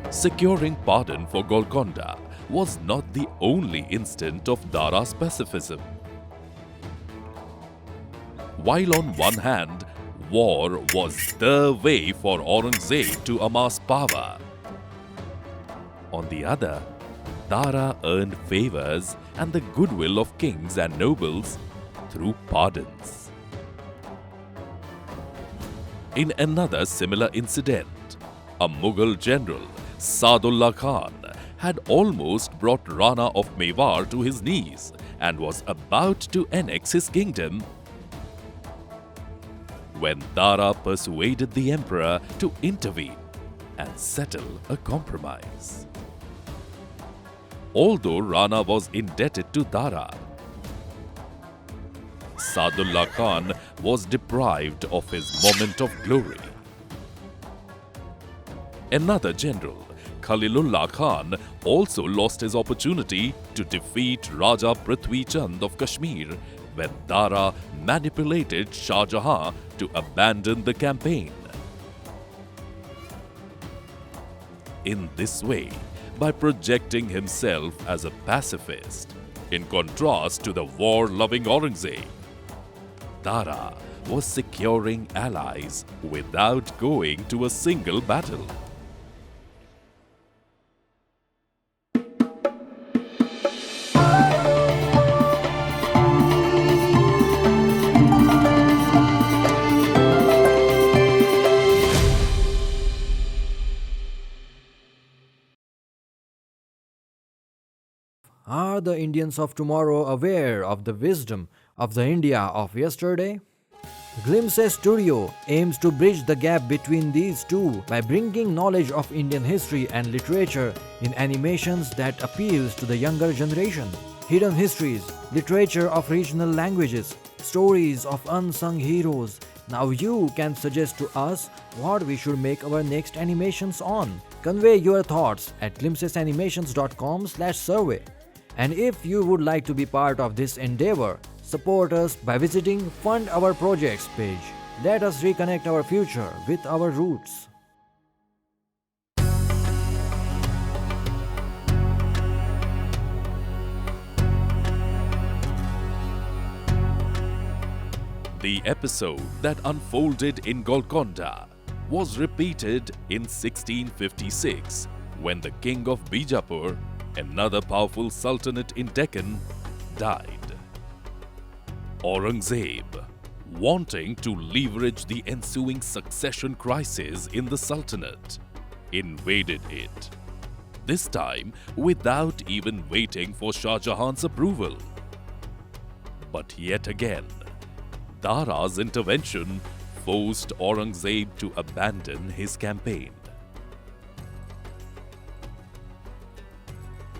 Securing pardon for Golconda was not the only instant of Dara's pacifism. While on one hand, war was the way for Aurangzeb to amass power, on the other, Dara earned favors and the goodwill of kings and nobles through pardons. In another similar incident, a Mughal general, Sadullah Khan, had almost brought Rana of Mewar to his knees and was about to annex his kingdom when Dara persuaded the emperor to intervene and settle a compromise. Although Rana was indebted to Dara, Sadullah Khan was deprived of his moment of glory. Another general, Khalilullah Khan, also lost his opportunity to defeat Raja Prithvi Chand of Kashmir when Dara manipulated Shah Jahan to abandon the campaign. In this way, by projecting himself as a pacifist, in contrast to the war-loving Aurangzeb, Dara was securing allies without going to a single battle. Are the Indians of tomorrow aware of the wisdom of the India of yesterday? Glimpses Studio aims to bridge the gap between these two by bringing knowledge of Indian history and literature in animations that appeals to the younger generation. Hidden histories, literature of regional languages, stories of unsung heroes. Now you can suggest to us what we should make our next animations on. Convey your thoughts at glimpsesanimations.com/survey. And if you would like to be part of this endeavor, support us by visiting Fund Our Projects page. Let us reconnect our future with our roots. The episode that unfolded in Golconda was repeated in 1656 when the king of Bijapur, another powerful sultanate in Deccan, died. Aurangzeb, wanting to leverage the ensuing succession crisis in the sultanate, invaded it, this time without even waiting for Shah Jahan's approval. But yet again, Dara's intervention forced Aurangzeb to abandon his campaign.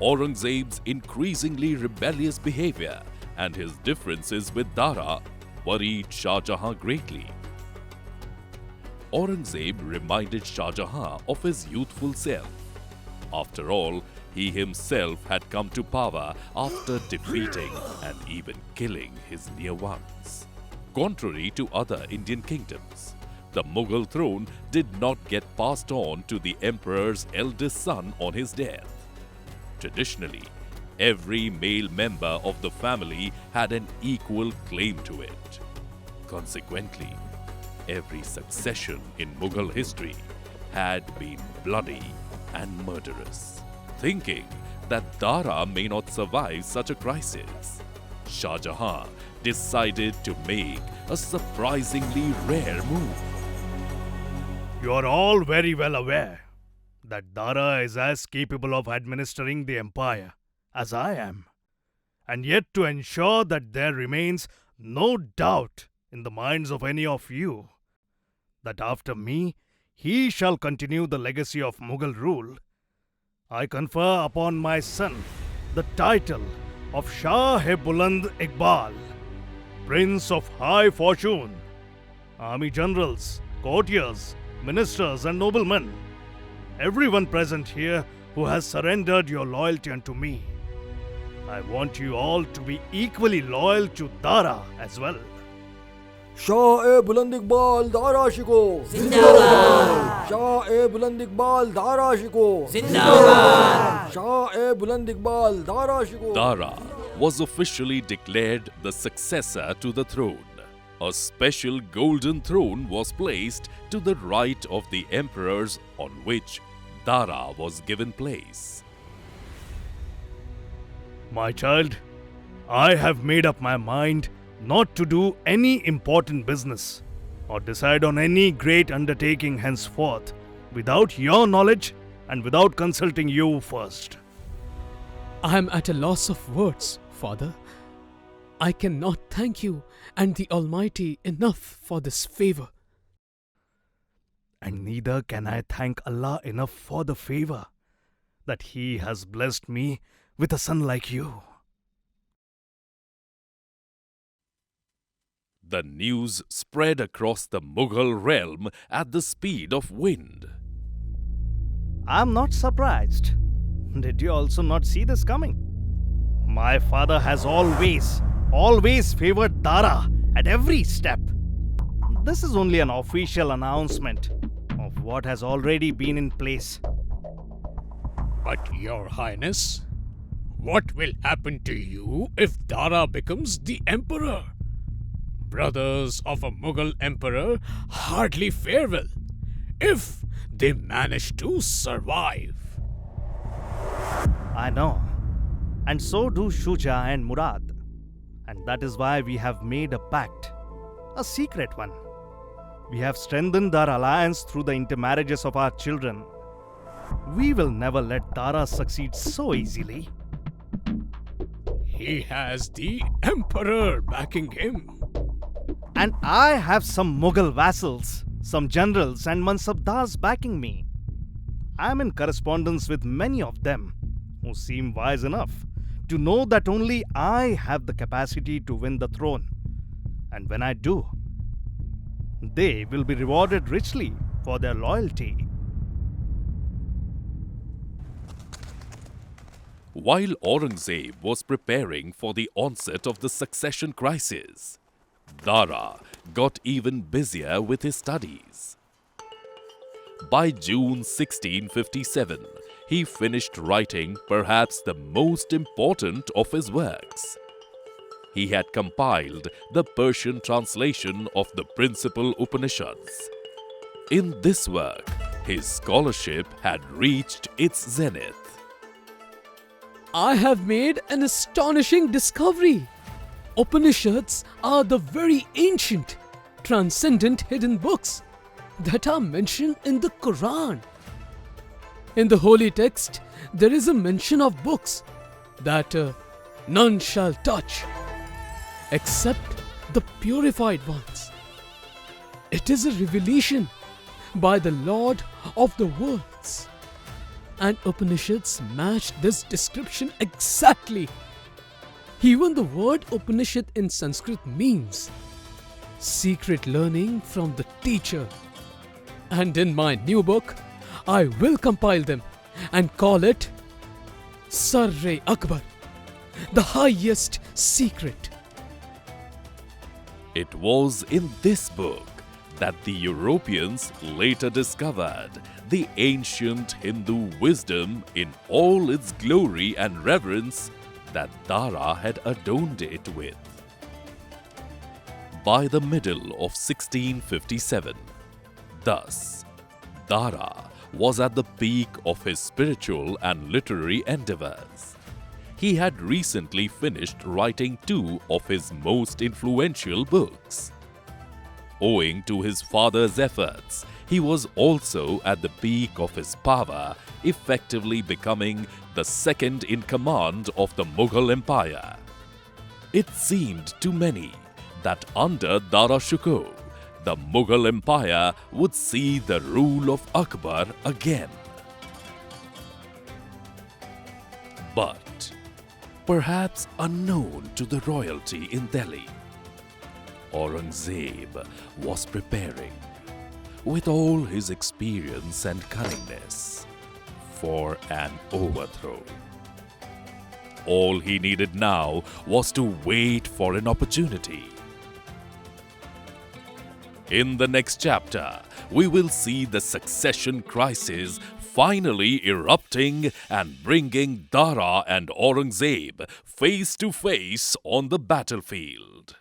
Aurangzeb's increasingly rebellious behavior and his differences with Dara worried Shah Jahan greatly. Aurangzeb reminded Shah Jahan of his youthful self. After all, he himself had come to power after defeating and even killing his near ones. Contrary to other Indian kingdoms, the Mughal throne did not get passed on to the emperor's eldest son on his death. Traditionally, every male member of the family had an equal claim to it. Consequently, every succession in Mughal history had been bloody and murderous. Thinking that Dara may not survive such a crisis, Shah Jahan decided to make a surprisingly rare move. You are all very well aware that Dara is as capable of administering the empire as I am, and yet to ensure that there remains no doubt in the minds of any of you that after me he shall continue the legacy of Mughal rule, I confer upon my son the title of Shah-e-Buland Iqbal, Prince of High Fortune. Army generals, courtiers, ministers and noblemen, everyone present here who has surrendered your loyalty unto me, I want you all to be equally loyal to Dara as well. Shah-e-Buland Iqbal Dara Shikoh! Zindabad! Shah-e-Buland Iqbal Dara Shikoh! Zindabad! Shah-e-Buland Iqbal Dara Shikoh! Dara was officially declared the successor to the throne. A special golden throne was placed to the right of the emperors, on which Dara was given place. My child, I have made up my mind not to do any important business or decide on any great undertaking henceforth without your knowledge and without consulting you first. I am at a loss of words, Father. I cannot thank you and the Almighty enough for this favor. And neither can I thank Allah enough for the favor that He has blessed me with a son like you. The news spread across the Mughal realm at the speed of wind. I'm not surprised. Did you also not see this coming? My father has always favored Dara at every step. This is only an official announcement of what has already been in place. But Your Highness, what will happen to you if Dara becomes the emperor? Brothers of a Mughal emperor hardly fare well if they manage to survive. I know. And so do Shuja and Murad. And that is why we have made a pact, a secret one. We have strengthened our alliance through the intermarriages of our children. We will never let Dara succeed so easily. He has the emperor backing him. And I have some Mughal vassals, some generals and mansabdars backing me. I am in correspondence with many of them who seem wise enough to know that only I have the capacity to win the throne. And when I do, they will be rewarded richly for their loyalty. While Aurangzeb was preparing for the onset of the succession crisis, Dara got even busier with his studies. By June 1657, he finished writing perhaps the most important of his works. He had compiled the Persian translation of the principal Upanishads. In this work, his scholarship had reached its zenith. I have made an astonishing discovery. Upanishads are the very ancient, transcendent hidden books that are mentioned in the Quran. In the holy text, there is a mention of books that none shall touch except the purified ones. It is a revelation by the Lord of the worlds. And Upanishads match this description exactly. Even the word Upanishad in Sanskrit means secret learning from the teacher. And in my new book, I will compile them and call it Sirr-i-Akbar, the highest secret. It was in this book that the Europeans later discovered the ancient Hindu wisdom in all its glory and reverence that Dara had adorned it with. By the middle of 1657, thus, Dara was at the peak of his spiritual and literary endeavors. He had recently finished writing two of his most influential books. Owing to his father's efforts, he was also at the peak of his power, effectively becoming the second in command of the Mughal Empire. It seemed to many that under Dara Shikoh, the Mughal Empire would see the rule of Akbar again. But, perhaps unknown to the royalty in Delhi, Aurangzeb was preparing, with all his experience and cunningness, for an overthrow. All he needed now was to wait for an opportunity. In the next chapter, we will see the succession crisis finally erupting and bringing Dara and Aurangzeb face to face on the battlefield.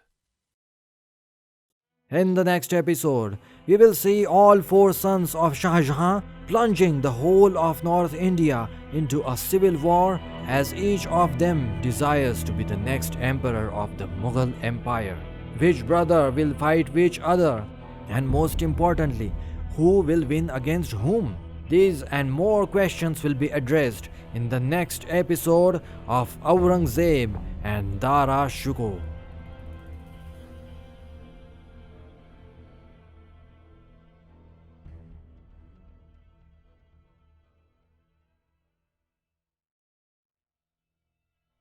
In the next episode, we will see all four sons of Shah Jahan plunging the whole of North India into a civil war as each of them desires to be the next emperor of the Mughal Empire. Which brother will fight which other? And most importantly, who will win against whom? These and more questions will be addressed in the next episode of Aurangzeb and Dara Shukoh.